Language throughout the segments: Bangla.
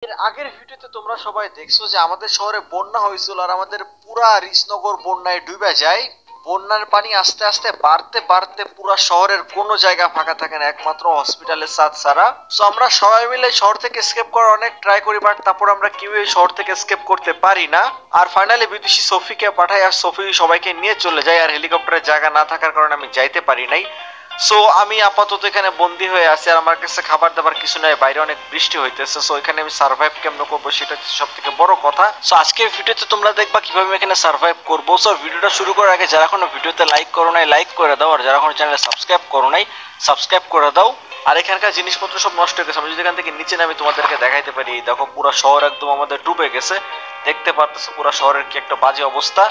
এর আগের ভিডিওতে তোমরা সবাই দেখছো যে আমাদের শহরে বন্যা হয়েছিল আর আমাদের পুরা রিসনগর বন্যায় ডুবে যায়। বন্যার পানি আস্তে আস্তে বাড়তে বাড়তে পুরা শহরের কোনো জায়গা ফাঁকা থাকে না একমাত্র হসপিটালের সাথ ছাড়া। সো আমরা সবাই মিলে শহর থেকে এসকেপ করার অনেক ট্রাই করি, বাট তারপর আমরা কেউ শহর থেকে এসকেপ করতে পারি না। আর ফাইনালি বিদেশি সফিকে পাঠাই আর সফি সবাইকে নিয়ে চলে যায়, আর হেলিকপ্টারের জায়গা না থাকার কারণে আমি যাইতে পারি নাই। সো আমি আপাতত এখানে বন্দি হয়ে আছি আর আমার কাছে খাবার দাবার কিছু নাই, বাইরে অনেক বৃষ্টি হইতেছে। সো এখানে আমি সার্ভাইভ কেমন করবো সেটা সব থেকে বড় কথা। সো আজকের ভিডিওতে তোমরা দেখবা কিভাবে আমি এখানে সার্ভাইভ করবো। সো ভিডিওটা শুরু করার আগে যারা এখনো ভিডিওতে লাইক করো নাই লাইক করে দাও, আর যারা এখনো চ্যানেলে সাবস্ক্রাইব করো নাই সাবস্ক্রাইব করে দাও। আর এখানকার জিনিসপত্র সব নষ্ট হয়ে গেছে, আমি যদি এখান থেকে নিচে নামি তোমাদেরকে দেখাইতে পারি। দেখো পুরো শহর একদম আমাদের ডুবে গেছে, দেখতে পারতেছো পুরো শহরের কি একটা বাজে অবস্থা,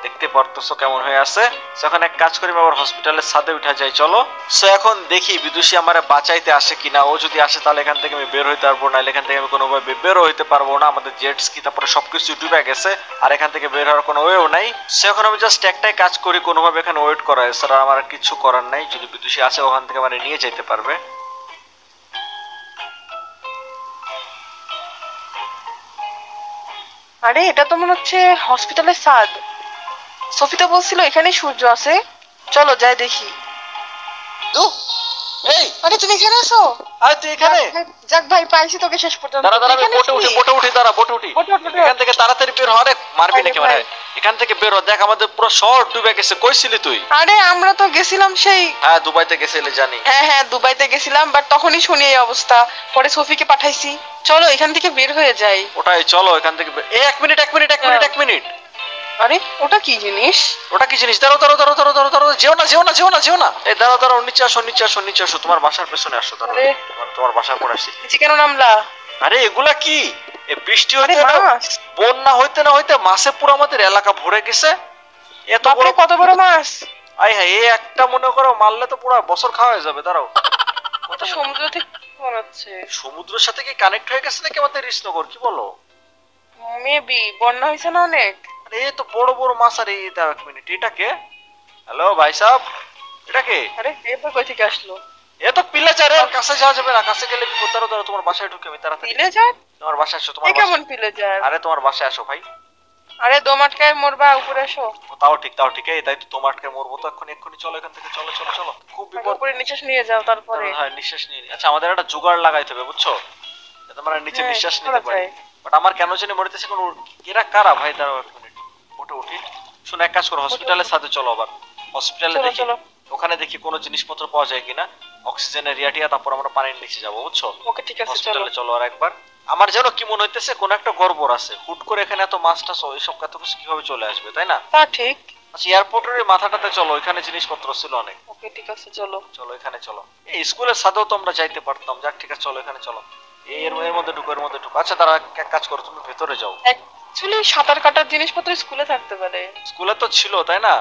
দেখতে পারতেছো কেমন হয়ে আছে। এখন এক কাজ করি, আবার হসপিটালের ছাদে উঠা যাই চলো। সো এখন দেখি বিদুষী আমার বাঁচাইতে আসে কিনা। ও যদি আসে তাহলে এখান থেকে আমি বের হইতে পারবো না, এখান থেকে আমি কোনোভাবে বেরো হইতে পারবো না। আমাদের জেটস কি তারপরে সবকিছু ডুবে গেছে আর এখান থেকে বের হওয়ার কোনো ওয়েও নাই। সো এখন আমি জাস্ট একটাই কাজ করি, কোনোভাবে এখানে ওয়েট করা এছাড়া আমার কিছু করার নাই। যদি বিদুষী আসে ওখান থেকে মানে নিয়ে যেতে পারবে। আরে এটা তো মনে হচ্ছে হসপিটালের ছাদ। সফিতা বলছিল এখানেই সূর্য আছে, চলো যাই দেখি। এই আরে তুমি এখানে আছো? আরে তুই এখানে? যাক ভাই, পাইছি তোকে শেষ পর্যন্ত। দাঁড়া দাঁড়া, আমি বোটে উঠি দাঁড়া, বোটে উঠি। এখান থেকে তাড়াতাড়ি বের হ রে, মারবি নাকি মানে? এখান থেকে বের হ, দেখ আমাদের পুরো শহর ডুবে গেছে। কইছিলি তুই? আরে আমরা তো গেছিলাম সেই। হ্যাঁ দুবাইতে গেছিলে জানি। হ্যাঁ দুবাইতে গেছিলাম, বাট তখনই শুনি এই অবস্থা, পরে সফিকে পাঠাইছি। চলো এখান থেকে বের হয়ে যাই। ওটাই চলো এখান থেকে। এই এক মিনিট এক মিনিট এক মিনিট এক মিনিট। আরে ওটা কি জিনিস? ওটা কি জিনিস? দাঁড়াও দাঁড়াও দাঁড়াও দাঁড়াও দাঁড়াও দাঁড়াও, যেও না যেও না যেও না যেও না। এই দাঁড়াও দাঁড়াও, নিচে আসো নিচে আসো নিচে আসো, তোমার বাসার পেছনে আসো। দাঁড়াও তোমার বাসার পর আসি। নিচে কেন নামলা? আরে এগুলা কি? এই বৃষ্টি হইতে মাছ, বন্যা হইতে না হইতে মাছে পুরো আমাদের এলাকা ভরে গেছে। এত বড়, কত বড় মাছ! আই হ্যাঁ, এই একটা মনে করো মারলে তো পুরো বছর খাওয়া হয়ে যাবে। দাঁড়াও, কত সমুদ্র থেকে মনে হচ্ছে। সমুদ্রের সাথে কি কানেক্ট হয়ে গেছে নাকি আমাদের রিসনগর, কি বলো? মেবি বন্যা হয়েছে না অনেক। আরে এই তো বড় বড় মাছ। আর এই দাও এক মিনিট, এটা কে? হ্যালো ভাই সাহেব, এটা কে? আরে এবার কই থেকে আসলো? এ তো পিলেজারের কাছে যাওয়া যাবে না, কাছে গেলে বিপদ। দাঁড়াও দাঁড়াও, তোমার বাসায় ঢুকে আমি তাড়াতাড়ি। পিলেজার? তোমার বাসায় আসো, তোমার কেমন পিলেজার? আরে তোমার বাসায় আসো ভাই। আরে দোমাটকায় মরবা, উপরে এসো। তাও ঠিক তাও ঠিক। এই তাই তো তোমারকে মরবো তো এক্ষুনি, এক্ষুনি চলো এখান থেকে, চলো চলো চলো। খুব বিপদ। উপরে নিঃশ্বাস নিয়ে যাও তারপরে। হ্যাঁ নিঃশ্বাস নিয়ে নি। আচ্ছা আমাদের একটা জোগাড় লাগাইতে হবে বুঝছো, যাতে আমরা নিচে নিঃশ্বাস নিতে পারি। বাট আমার কেন জানি মরিতেছে কোন। এরা কারা ভাই? দাঁড়াও এক মিনিট, ওটা উঠি। শোনো এক কাজ করো, হসপিটালের সাথে চলো। আবার হসপিটালে দেখি, ওখানে দেখি কোনো জিনিসপত্র পাওয়া যায় কিনা, অক্সিজেনের রিয়াটিয়া। তারপর আমরা পানির নিচে যাবো বুঝছো। ওকে ঠিক আছে, হসপিটালে চলো। আর একবার আমার যেন কি মনে হইতেছে কোন একটা গড়বড় আছে। হুট করে এখানে এত মাছ টাছ এইসব কত কিছু কিভাবে চলে আসবে, তাই না? তা ঠিক। আচ্ছা এয়ারপোর্টের মাথাটাতে চলো, এখানে জিনিসপত্র ছিল অনেক। ওকে ঠিক আছে, চলো চলো এখানে চলো। এই স্কুলের সাথেও তো আমরা যাইতে পারতাম। যাক ঠিক আছে চলো এখানে চলো। এর মধ্যে ঢুকো, এর মধ্যে ঢুকো। আচ্ছা তারা এক কাজ করো, তুমি ভেতরে যাও। অ্যাকচুয়ালি সাঁতার কাটার জিনিসপত্র স্কুলে থাকতে পারে। স্কুলে তো ছিল তাই না?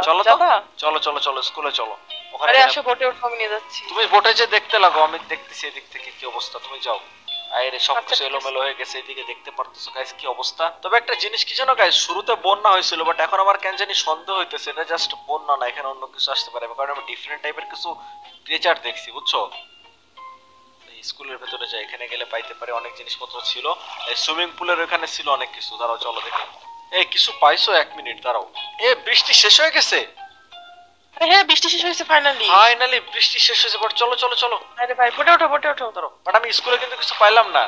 চলো তো, চলো চলো চলো স্কুলে চলো। ওখানে আরে আসো, বোটে ওঠো, আমি নিয়ে যাচ্ছি। তুমি বোটে যে দেখতে লাগো, আমি দেখতেছি এদিক থেকে কি অবস্থা। তুমি যাও। আরে সবকিছু এলোমেলো হয়ে গেছে, এদিকে দেখতে পারতেছো গাইস কি অবস্থা। তবে একটা জিনিস কি জানো গাইস, শুরুতে বন্যা হয়েছিল, বাট এখন আমার কেন জানি সন্দেহ হইতেছে এটা জাস্ট বন্যা না, এখানে অন্য কিছু আসতে পারে। কারণ আমি ডিফারেন্ট টাইপের কিছু ক্রিয়েচার দেখছি বুঝছো। স্কুলের ভেতরে যাই, এখানে গেলে পাইতে পারে অনেক জিনিসপত্র ছিল। এই সুইমিং পুলের ওখানে ছিল অনেক কিছু। দাঁড়াও চলো দেখি। এই কিছু পাইছো? এক মিনিট দাঁড়াও। এ বৃষ্টি শেষ হয়ে গেছে। আরে হ্যাঁ, বৃষ্টি শেষ হয়েছে ফাইনালি। ফাইনালি বৃষ্টি শেষ হয়েছে। বাট চলো চলো চলো। আরে ভাই বোটে ওঠো, বোটে ওঠো। ধরো। বাট আমি স্কুলে কিন্তু কিছু পাইলাম না।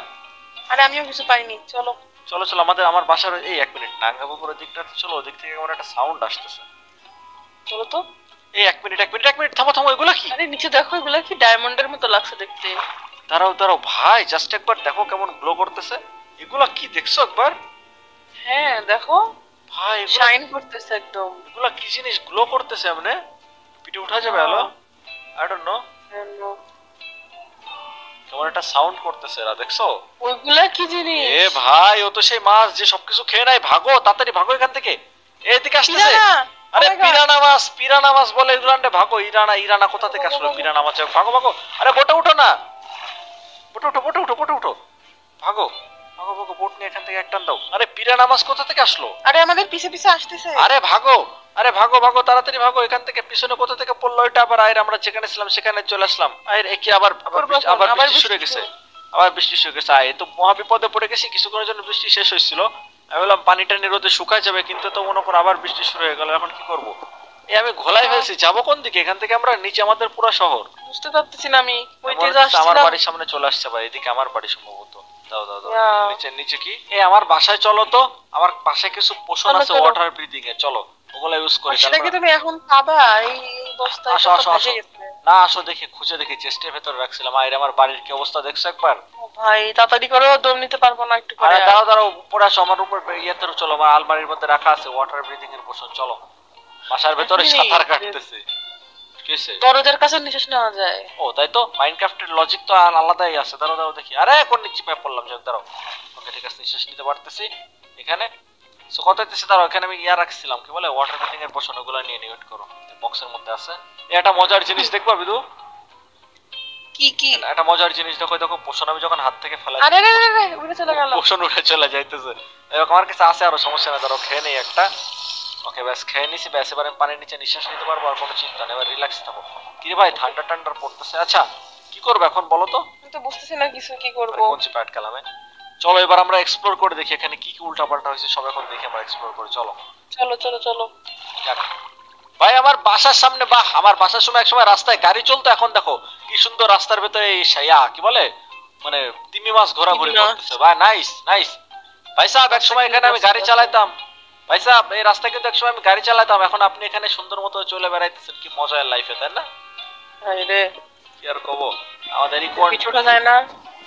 আরে আমিও কিছু পাইনি, চলো চলো চলো। আমার বাসার এই এক মিনিট নাঙ্গাপুরের দিকটাতে চলো, ওদিক থেকে আমার একটা সাউন্ড আসতেছে। চলো তো। এই এক মিনিট এক মিনিট এক মিনিট, থামো থামো। এগুলা কি? আরে নিচে দেখো, এগুলা কি ডায়মন্ডের মতো লাগছে দেখতে। দাঁড়াও দাঁড়াও ভাই, জাস্ট একবার দেখো কেমন গ্লো করতেছে। এগুলা কি দেখছো একবার? হ্যাঁ দেখো ভাই, শাইন করতেছে একদম। এগুলা কি জিনিস গ্লো করতেছে? এমনে পিঠে উঠা যাবে? Hello, I don't know. কেমন একটা সাউন্ড করতেছে এরা, দেখছো? ওইগুলা কি জিনিস? এ ভাই, ও তো সেই মাছ যে সবকিছু খেয়ে নাই। ভাগো তাড়াতাড়ি ভাগো এখান থেকে। এইদিকে আসতেছে। আরে পিরানা মাছ বলে এগুলান্ডে। ভাগো। ইরানা কোথা থেকে আসলো পিরানা মাছ? ভাগো ভাগো। আরে বোটে উঠো না, বোটে উঠো বোটে উঠো বোটে উঠো। ভাগো ভাগো ভাগো, বোট নিয়ে এখান থেকে একটান দাও। আরে পিরানা মাছ কোথা থেকে আসলো? আরে আমাদের পিছে পিছে আসতেছে। আরে ভাগো, আরে ভাগো ভাগো তাড়াতাড়ি ভাগো এখান থেকে। পিছনে কোথা থেকে পড়লো এটা আবার? আরে আমরা যেখানে ছিলাম সেখানে চলে আসলাম। আরে কি আবার আবার বৃষ্টি শুরু হয়ে গেছে। আবার বৃষ্টি শুরু গেছে। এই তো মহা বিপদে পড়ে গেছি। কিছুক্ষণের জন্য বৃষ্টি শেষ হয়েছিল, আমি বললাম পানি টানি রোদে শুকায় যাবে, কিন্তু তো মনে করো আবার বৃষ্টি শুরু হয়ে গেল। এখন কি করব? এই আমি ঘোলাই ফেলছি, যাবো কোন দিকে? এখান থেকে আমরা নিচে আমাদের পুরো শহর। বুঝতে পারতেছি না আমি ওই মনে যে হচ্ছে আমার আসছিলাম। বাড়ির সামনে চলে আসছে ভাই, এদিকে আমার বাড়ি সম্ভবত। দাও দাও দাও, ইয়া, নিচে নিচে কি? আমার বাসায় চলো তো, আমার বাসায় কিছু পোষণ চলো আছে চলো। ওয়াটার ব্রিদিং এ, চলো ওগুলো ইউজ করি। সেটা কি তুমি এখন পাবা? এই অবস্থায় আসো সব তো আসো ভেসে আসো। গেছে। না আসো, দেখি খুঁজে দেখি, চেষ্টের ভেতরে রাখছিলাম। আর আমার বাড়ির কি অবস্থা দেখছো একবার? ও ভাই তাড়াতাড়ি করো, দম নিতে পারবো না একটু পরে আরে আর। দাঁড়াও দাঁড়াও, উপরে আসো, আমার উপর ইয়েতে চলো, আমার আলমারির মধ্যে রাখা আছে ওয়াটার ব্রিদিং এর পোষণ। চলো, বাসার ভেতরে এখনই সাঁতার কাটতেছে। কি হইছে? দরজার কাছে নিঃশ্বাস নেওয়া যায়। ও তাই তো, মাইনক্রাফটের লজিক তো আলাদাই আছে। দাঁড়াও দাঁড়াও দেখি। আরে কোন নিচে পায়ে পড়লাম, যাক দাঁড়াও। ওকে ঠিক আছে, নিঃশ্বাস নিতে পারতেছি এখানে। সো কত হইতেছে? দাঁড়াও, এখানে আমি ইয়া রাখছিলাম, কি বলে, ওয়াটার ব্রিদিং এর পোষণ, ওগুলো নিয়ে নিয়ে ওয়েট করো। বক্সের মধ্যে আছে। একটা মজার জিনিস দেখবা বিদু? কি কি? একটা মজার জিনিস দেখো, দেখো পোষণ আমি যখন হাত থেকে ফেলাই আরে রে রে রে, উড়ে চলে গেল। পোষণ উড়ে চলে যাইতেছে। এরকম আমার কাছে আছে, আরো সমস্যা না। ধরো খেয়ে নেই একটা। ওকে ব্যাস, খেয়ে নিছি, ব্যাস এবার আমি পানির নিচে নিঃশ্বাস নিতে পারবো, আর কোনো চিন্তা নেই। এবার রিল্যাক্স থাকো। কি রে ভাই, ঠান্ডা ঠান্ডা পড়তেছে। আচ্ছা কি করবো এখন বলো তো? আমি তো বুঝতেছি না কিছু, কি করব। কোন চিপে আটকালামে? চলো এবার আমরা এক্সপ্লোর করে দেখি এখানে কি কি উল্টা পাল্টা হয়েছে, সব এখন দেখি আমরা এক্সপ্লোর করি। চলো চলো চলো চলো। যাক। ভাই আমার বাসার সামনে, বাহ, আমার বাসার সময় এক সময় রাস্তায় গাড়ি চলতো, এখন দেখো কি সুন্দর রাস্তার ভেতরে এই কি বলে, মানে তিমি মাছ ঘোরাঘুরি তিমি মাছ। করতেছে। ভাই নাইস নাইস। ভাই সাহেব এক সময় এখানে আমি গাড়ি চালাইতাম। ভাই সাহেব এই রাস্তায় কিন্তু একসময় আমি গাড়ি চালাতাম, এখন আপনি এখানে সুন্দর মতো চলে বেড়াইতেছেন, কি মজার লাইফে, তাই না? হাই রে, কি আর কব, আমাদের রিকোয়ার্ড। পিঠে ওঠা যায় না।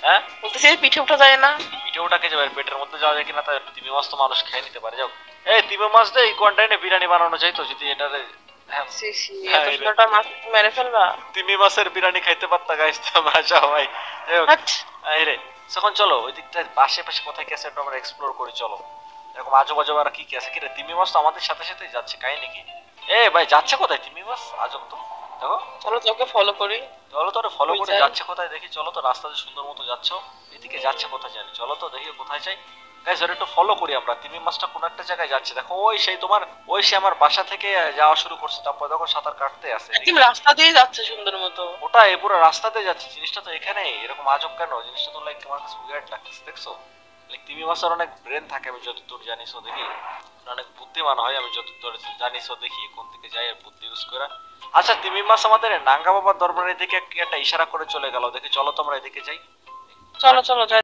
হ্যাঁ, বলতেছি পিঠে ওঠা যায় না। পিঠে ওটাকে যাবে, পেটের মধ্যে যাওয়া যায় কিনা, তাই তিমি মাছ তো মানুষ খেয়ে নিতে পারে। যাও, এই তিমি মাছ দিয়ে এই কোয়ান্টাইনে বিরিয়ানি বানানো যায় তো, যদি এটারে। হ্যাঁ, সি সি, হ্যাঁ, এত সুন্দরটা মাছ মেরে ফেলবা? তিমি মাছের বিরিয়ানি খাইতে পারতা গাইস তো মজা হয়। যাই হোক, হাট। এই রে, তখন চলো ওই দিকটা আশেপাশে কোথায় কি আছে একটু আমরা এক্সপ্লোর করি। চলো এরকম আজব আজব আর কি কি আছে। কি রে, তিমি মাছ তো আমাদের সাথে সাথে যাচ্ছে, কাহিনী কি? এ ভাই যাচ্ছে কোথায় তিমি মাছ? আজব তো। দেখো, চলো তোকে ফলো করি। চলো তো ফলো কই করে যায়? যাচ্ছে কোথায় দেখি। চলো তো, রাস্তাতে সুন্দর মতো যাচ্ছ, এদিকে যাচ্ছে কোথায় জানি। চলো তো দেখি কোথায় যাই। গাইস ওর একটু ফলো করি আমরা। তিমি মাছটা কোন একটা জায়গায় যাচ্ছে, দেখো ওই সেই তোমার, ওই সে আমার বাসা থেকে যাওয়া শুরু করছে, তারপর দেখো সাঁতার কাটতে আছে একদম এদিকে। রাস্তা দিয়ে যাচ্ছে সুন্দর মতো। ওটা এই পুরো রাস্তাতে যাচ্ছে, জিনিসটা তো এখানে এরকম আজব কেন? জিনিসটা তো লাইক আমার কাছে উইয়ার্ড লাগতেছে, দেখছো? লাইক তিমি মাছের অনেক ব্রেন থাকে, আমি যতদূর জানিস দেখি, অনেক বুদ্ধিমান হয় আমি যতদূর জানিস দেখি, কোন দিকে যাই আর বুদ্ধি ইউজ করে। আচ্ছা তিমি মাছ আমাদের নাঙ্গা বাবার দরবারের দিকে কি একটা ইশারা করে চলে গেল, দেখি চলো তোমরা এদিকে যাই। চলো চলো যাই।